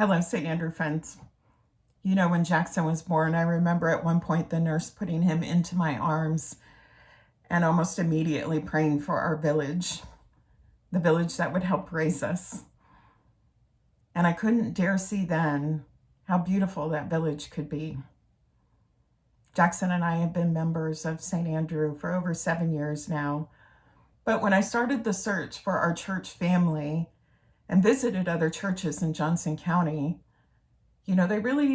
Hello, St. Andrew friends. You know, when Jackson was born, I remember at one point the nurse putting him into my arms and almost immediately praying for our village, the village that would help raise us. And I couldn't dare see then how beautiful that village could be. Jackson and I have been members of St. Andrew for over 7 years now. But when I started the search for our church family and visited other churches in Johnson County, you know,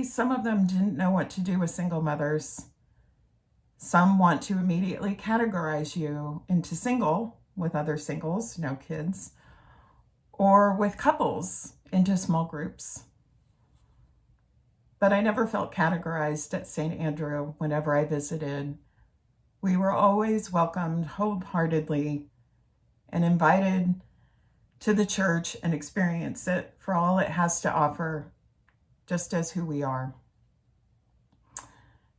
some of them didn't know what to do with single mothers. Some want to immediately categorize you into single with other singles, no kids, or with couples into small groups. But I never felt categorized at St. Andrew whenever I visited. We were always welcomed wholeheartedly and invited to the church and experience it for all it has to offer, just as who we are.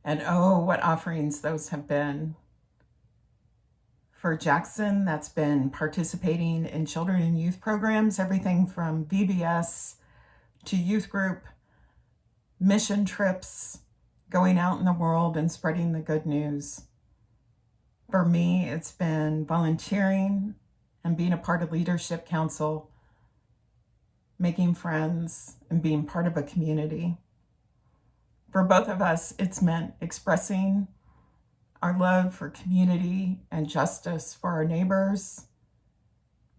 And oh, what offerings those have been. For Jackson, that's been participating in children and youth programs, everything from VBS to youth group, mission trips, going out in the world and spreading the good news. For me, it's been volunteering and being a part of leadership council, making friends, and being part of a community. For both of us, it's meant expressing our love for community and justice for our neighbors,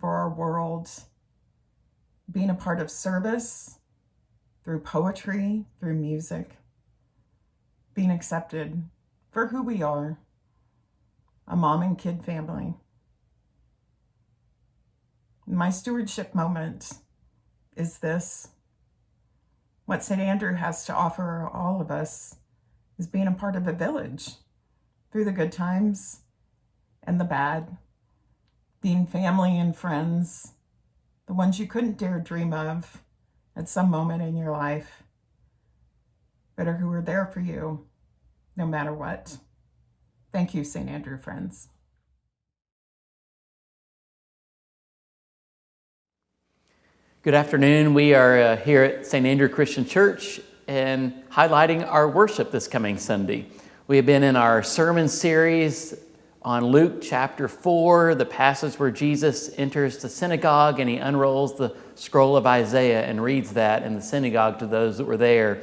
for our world, being a part of service through poetry, through music, being accepted for who we are, a mom and kid family. My stewardship moment is this. What St. Andrew has to offer all of us is being a part of a village through the good times and the bad, being family and friends, the ones you couldn't dare dream of at some moment in your life, but who are there for you no matter what. Thank you, St. Andrew friends. Good afternoon. We are here at St. Andrew Christian Church and highlighting our worship this coming Sunday. We have been in our sermon series on Luke chapter 4, the passage where Jesus enters the synagogue and he unrolls the scroll of Isaiah and reads that in the synagogue to those that were there.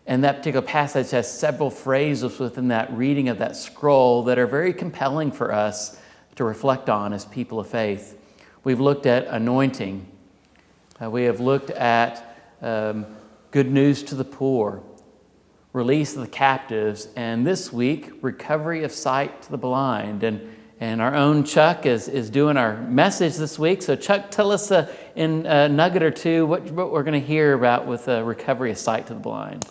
And that particular passage has several phrases within that reading of that scroll that are very compelling for us to reflect on as people of faith. We've looked at anointing. We have looked at good news to the poor, release of the captives, and this week, recovery of sight to the blind. And our own Chuck is doing our message this week. So Chuck, tell us in a nugget or two what we're going to hear about with recovery of sight to the blind.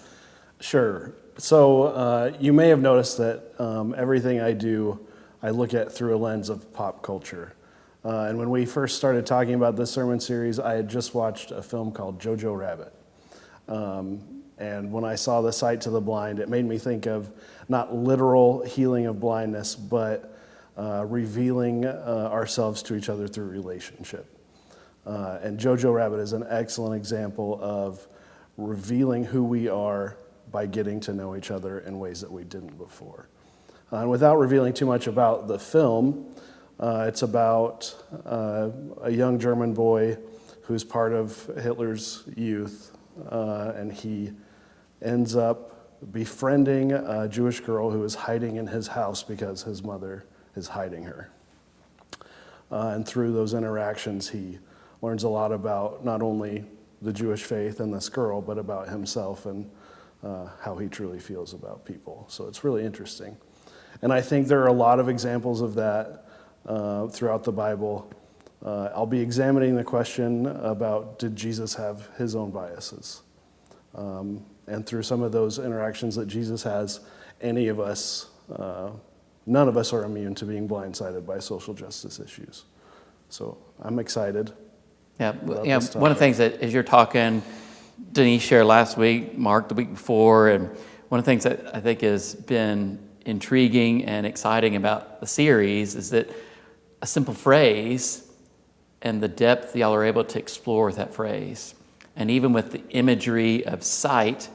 Sure. So you may have noticed that everything I do, I look at through a lens of pop culture. And when we first started talking about this sermon series, I had just watched a film called Jojo Rabbit. And when I saw the sight to the blind, it made me think of not literal healing of blindness, but revealing ourselves to each other through relationship. And Jojo Rabbit is an excellent example of revealing who we are by getting to know each other in ways that we didn't before. And without revealing too much about the film, it's about a young German boy who's part of Hitler's youth, and he ends up befriending a Jewish girl who is hiding in his house because his mother is hiding her. And through those interactions, he learns a lot about not only the Jewish faith and this girl, but about himself and how he truly feels about people. So it's really interesting. And I think there are a lot of examples of that throughout the Bible. I'll be examining the question about, did Jesus have his own biases? And through some of those interactions that Jesus has, any of us, none of us are immune to being blindsided by social justice issues. So I'm excited. Yeah. One of the things that as you're talking, Denise shared last week, Mark the week before, and one of the things that I think has been intriguing and exciting about the series is that a simple phrase and the depth y'all are able to explore with that phrase. and even with the imagery of sight,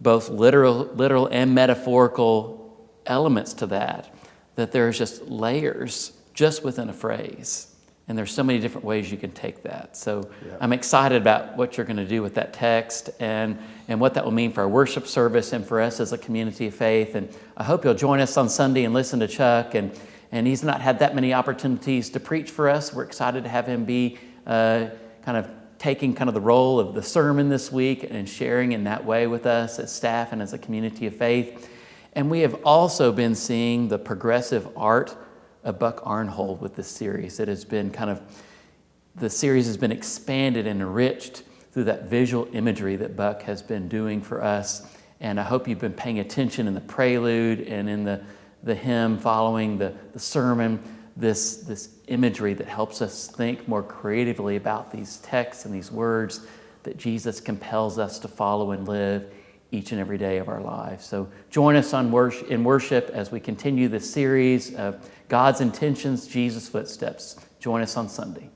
both literal and metaphorical elements to that there's just layers just within a phrase. And there's so many different ways you can take that. So I'm excited about what you're going to do with that text and what that will mean for our worship service and for us as a community of faith. And I hope you'll join us on Sunday and listen to Chuck. And he's not had that many opportunities to preach for us. We're excited to have him be kind of taking kind of the role of the sermon this week and sharing in that way with us as staff and as a community of faith. And we have also been seeing the progressive art of Buck Arnhold with this series. It has been the series has been expanded and enriched through that visual imagery that Buck has been doing for us. And I hope you've been paying attention in the prelude and in the hymn following the sermon, this imagery that helps us think more creatively about these texts and these words that Jesus compels us to follow and live each and every day of our lives. So join us in worship as we continue this series of God's intentions, Jesus' footsteps. Join us on Sunday.